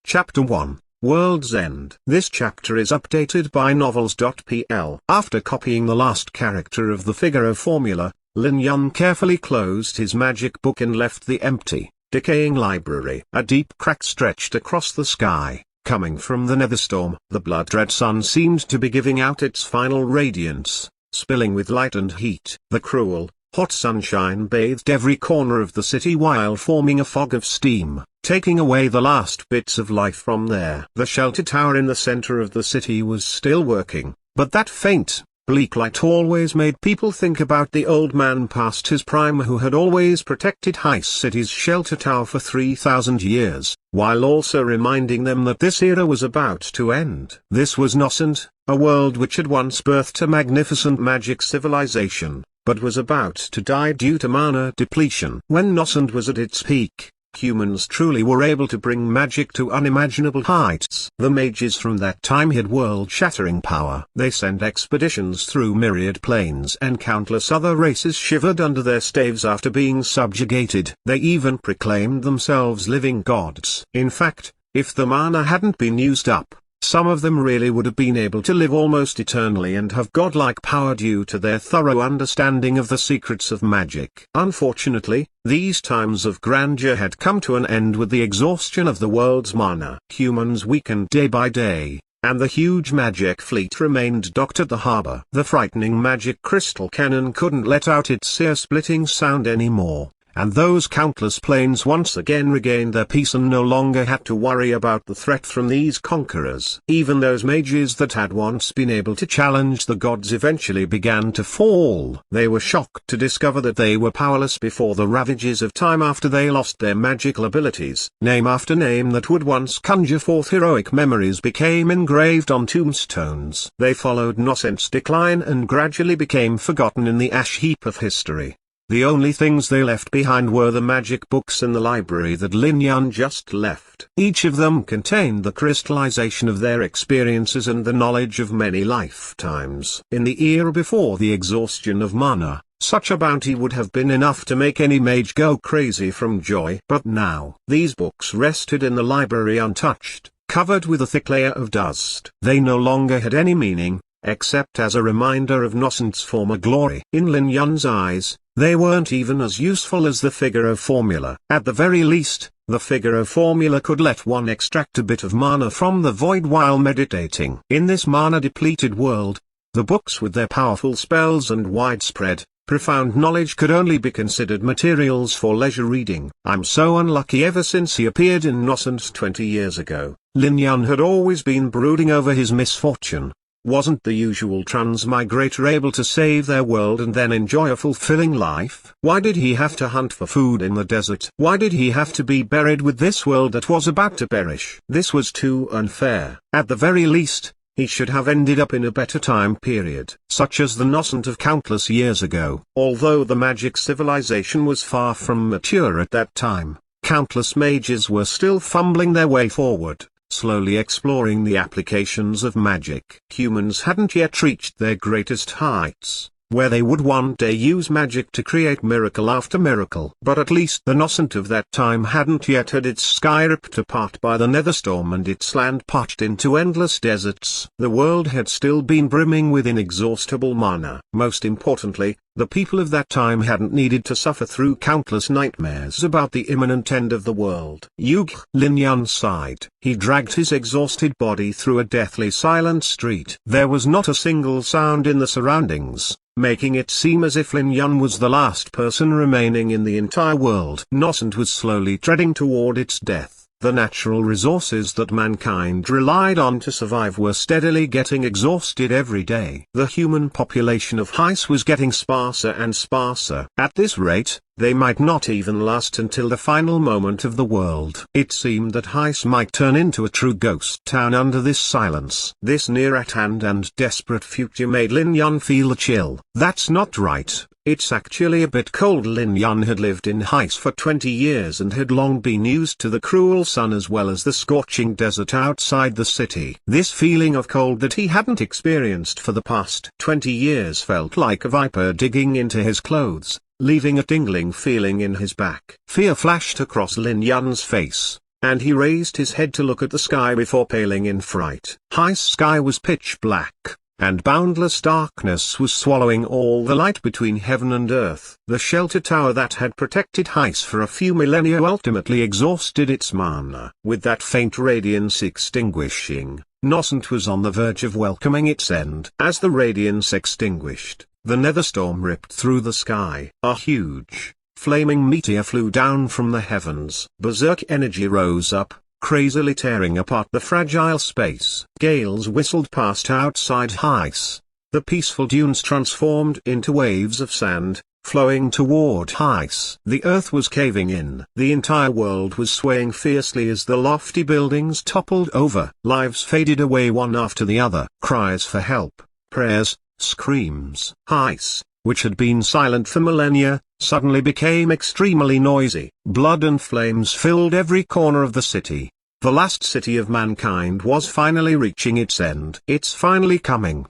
Chapter 1, World's End. This chapter is updated by Novels.pl. After copying the last character of the Figaro formula, Lin Yun carefully closed his magic book and left the empty, decaying library. A deep crack stretched across the sky, coming from the Netherstorm. The blood-red sun seemed to be giving out its final radiance, spilling with light and heat. The cruel, hot sunshine bathed every corner of the city while forming a fog of steam, taking away the last bits of life from there. The shelter tower in the center of the city was still working, but that faint, bleak light always made people think about the old man past his prime who had always protected Heist City's shelter tower for 3,000 years, while also reminding them that this era was about to end. This was Noscent, a world which had once birthed a magnificent magic civilization, but was about to die due to mana depletion. When Noscent was at its peak, humans truly were able to bring magic to unimaginable heights. The mages from that time had world-shattering power. They sent expeditions through myriad planes and countless other races shivered under their staves after being subjugated. They even proclaimed themselves living gods. In fact, if the mana hadn't been used up, some of them really would have been able to live almost eternally and have godlike power due to their thorough understanding of the secrets of magic. Unfortunately, these times of grandeur had come to an end with the exhaustion of the world's mana. Humans weakened day by day, and the huge magic fleet remained docked at the harbor. The frightening magic crystal cannon couldn't let out its ear-splitting sound anymore, and those countless planes once again regained their peace and no longer had to worry about the threat from these conquerors. Even those mages that had once been able to challenge the gods eventually began to fall. They were shocked to discover that they were powerless before the ravages of time after they lost their magical abilities. Name after name that would once conjure forth heroic memories became engraved on tombstones. They followed Noscent's decline and gradually became forgotten in the ash heap of history. The only things they left behind were the magic books in the library that Lin Yun just left. Each of them contained the crystallization of their experiences and the knowledge of many lifetimes. In the era before the exhaustion of mana, such a bounty would have been enough to make any mage go crazy from joy. But now, these books rested in the library untouched, covered with a thick layer of dust. They no longer had any meaning, except as a reminder of Noscent's former glory. In Lin Yun's eyes, they weren't even as useful as the Figaro formula. At the very least, the Figaro formula could let one extract a bit of mana from the void while meditating. In this mana-depleted world, the books with their powerful spells and widespread, profound knowledge could only be considered materials for leisure reading. I'm so unlucky. Ever since he appeared in Noscent 20 years ago, Lin Yun had always been brooding over his misfortune. Wasn't the usual transmigrator able to save their world and then enjoy a fulfilling life? Why did he have to hunt for food in the desert? Why did he have to be buried with this world that was about to perish? This was too unfair. At the very least, he should have ended up in a better time period, such as the Noscent of countless years ago. Although the magic civilization was far from mature at that time, countless mages were still fumbling their way forward, slowly exploring the applications of magic. Humans hadn't yet reached their greatest heights, where they would one day use magic to create miracle after miracle. But at least the Noscent of that time hadn't yet had its sky ripped apart by the Netherstorm and its land parched into endless deserts. The world had still been brimming with inexhaustible mana. Most importantly, the people of that time hadn't needed to suffer through countless nightmares about the imminent end of the world. Lin Yun sighed. He dragged his exhausted body through a deathly silent street. There was not a single sound in the surroundings, making it seem as if Lin Yun was the last person remaining in the entire world. Noscent was slowly treading toward its death. The natural resources that mankind relied on to survive were steadily getting exhausted every day. The human population of Heist was getting sparser and sparser. At this rate, they might not even last until the final moment of the world. It seemed that Heist might turn into a true ghost town under this silence. This near-at-hand and desperate future made Lin Yun feel a chill. That's not right. It's actually a bit cold. Lin Yun had lived in Heist for 20 years and had long been used to the cruel sun as well as the scorching desert outside the city. This feeling of cold that he hadn't experienced for the past 20 years felt like a viper digging into his clothes, leaving a tingling feeling in his back. Fear flashed across Lin Yun's face, and he raised his head to look at the sky before paling in fright. High sky was pitch black, and boundless darkness was swallowing all the light between heaven and earth. The shelter tower that had protected Heiss for a few millennia ultimately exhausted its mana. With that faint radiance extinguishing, Nocent was on the verge of welcoming its end. As the radiance extinguished, the Netherstorm ripped through the sky. A huge, flaming meteor flew down from the heavens. Berserk energy rose up, crazily tearing apart the fragile space. Gales whistled past outside Heiss. The peaceful dunes transformed into waves of sand, flowing toward Heiss. The earth was caving in. The entire world was swaying fiercely as the lofty buildings toppled over. Lives faded away one after the other. Cries for help, prayers, screams. Heiss, which had been silent for millennia, suddenly became extremely noisy. Blood and flames filled every corner of the city. The last city of mankind was finally reaching its end. It's finally coming.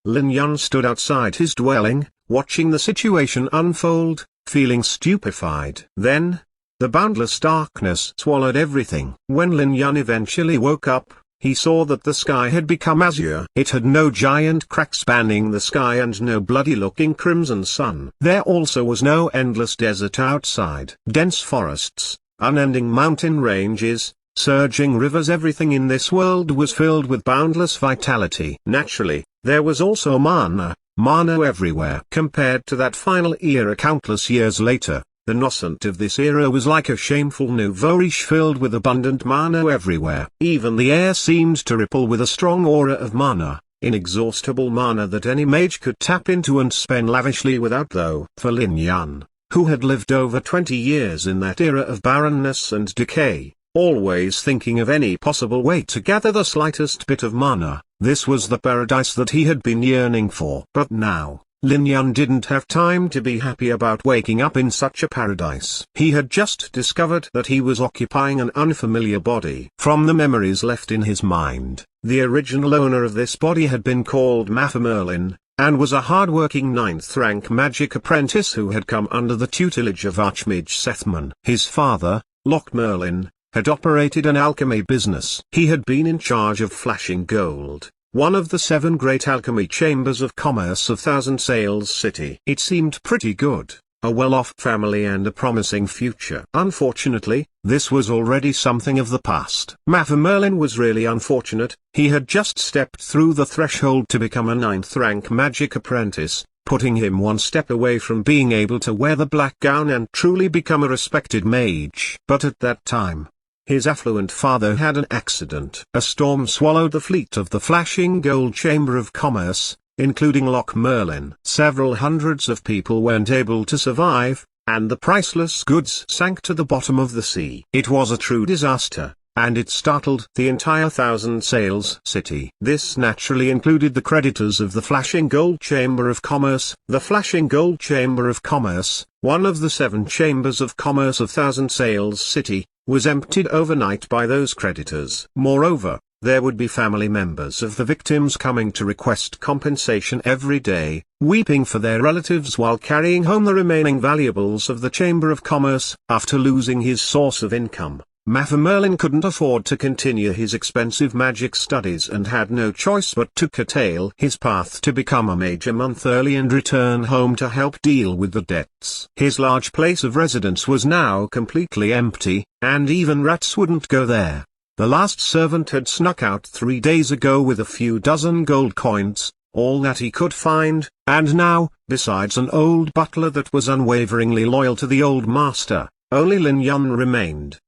Lin Yun stood outside his dwelling, watching the situation unfold, feeling stupefied. Then, the boundless darkness swallowed everything. When Lin Yun eventually woke up, he saw that the sky had become azure. It had no giant crack spanning the sky and no bloody-looking crimson sun. There also was no endless desert outside. Dense forests, unending mountain ranges, surging rivers. Everything in this world was filled with boundless vitality. Naturally, there was also mana everywhere. Compared to that final era countless years later, the Nocent of this era was like a shameful nouveau riche filled with abundant mana everywhere. Even the air seemed to ripple with a strong aura of mana, inexhaustible mana that any mage could tap into and spend lavishly without. Though, for Lin Yun, who had lived over 20 years in that era of barrenness and decay, always thinking of any possible way to gather the slightest bit of mana, this was the paradise that he had been yearning for. But now, Lin Yun didn't have time to be happy about waking up in such a paradise. He had just discovered that he was occupying an unfamiliar body. From the memories left in his mind, the original owner of this body had been called Maffer Merlin, and was a hard-working 9th-rank magic apprentice who had come under the tutelage of Archmage Sethman. His father, Locke Merlin, had operated an alchemy business. He had been in charge of Flashing Gold, one of the 7 great alchemy chambers of commerce of Thousand Sails City. It seemed pretty good, a well-off family and a promising future. Unfortunately, this was already something of the past. Maffer Merlin was really unfortunate. He had just stepped through the threshold to become a 9th-rank magic apprentice, putting him one step away from being able to wear the black gown and truly become a respected mage. But at that time, his affluent father had an accident. A storm swallowed the fleet of the Flashing Gold Chamber of Commerce, including Locke Merlin. Several hundreds of people weren't able to survive, and the priceless goods sank to the bottom of the sea. It was a true disaster, and it startled the entire Thousand Sails City. This naturally included the creditors of the Flashing Gold Chamber of Commerce. The Flashing Gold Chamber of Commerce, one of the 7 chambers of commerce of Thousand Sails City, was emptied overnight by those creditors. Moreover, there would be family members of the victims coming to request compensation every day, weeping for their relatives while carrying home the remaining valuables of the Chamber of Commerce. After losing his source of income, Maffer Merlin couldn't afford to continue his expensive magic studies and had no choice but to curtail his path to become a mage a month early and return home to help deal with the debts. His large place of residence was now completely empty, and even rats wouldn't go there. The last servant had snuck out 3 days ago with a few dozen gold coins, all that he could find, and now, besides an old butler that was unwaveringly loyal to the old master, only Lin Yun remained.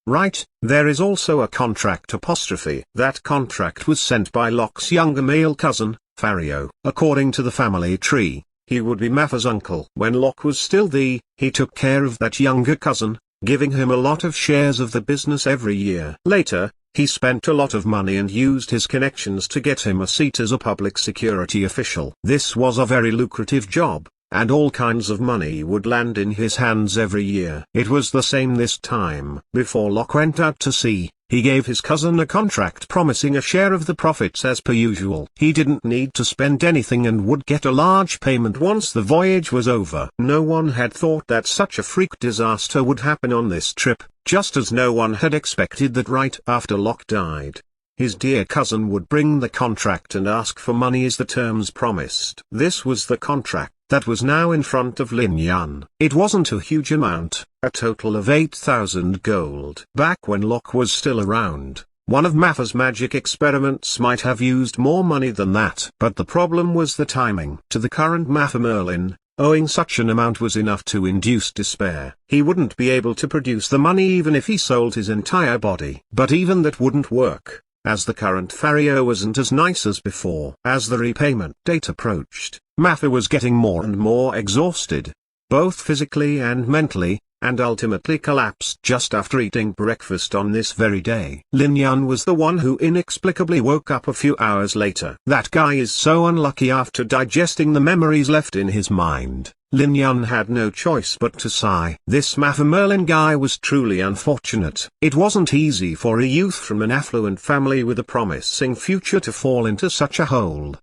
Right, there is also a contract apostrophe. That contract was sent by Locke's younger male cousin, Fario. According to the family tree, he would be Maffer's uncle. When Locke was still he took care of that younger cousin, giving him a lot of shares of the business every year. Later, he spent a lot of money and used his connections to get him a seat as a public security official. This was a very lucrative job, and all kinds of money would land in his hands every year. It was the same this time. Before Locke went out to sea, he gave his cousin a contract promising a share of the profits as per usual. He didn't need to spend anything and would get a large payment once the voyage was over. No one had thought that such a freak disaster would happen on this trip. just as no one had expected that right after Locke died, his dear cousin would bring the contract and ask for money as the terms promised. This was the contract that was now in front of Lin Yun. It wasn't a huge amount, a total of 8,000 gold. Back when Locke was still around, one of Mappa's magic experiments might have used more money than that. But the problem was the timing. To the current Mappa Merlin, owing such an amount was enough to induce despair. He wouldn't be able to produce the money even if he sold his entire body. But even that wouldn't work, as the current Fario wasn't as nice as before. As the repayment date approached, Mappa was getting more and more exhausted, both physically and mentally, and ultimately collapsed just after eating breakfast on this very day. Lin Yun was the one who inexplicably woke up a few hours later. That guy is so unlucky. After digesting the memories left in his mind, Lin Yun had no choice but to sigh. This Mappa Merlin guy was truly unfortunate. It wasn't easy for a youth from an affluent family with a promising future to fall into such a hole.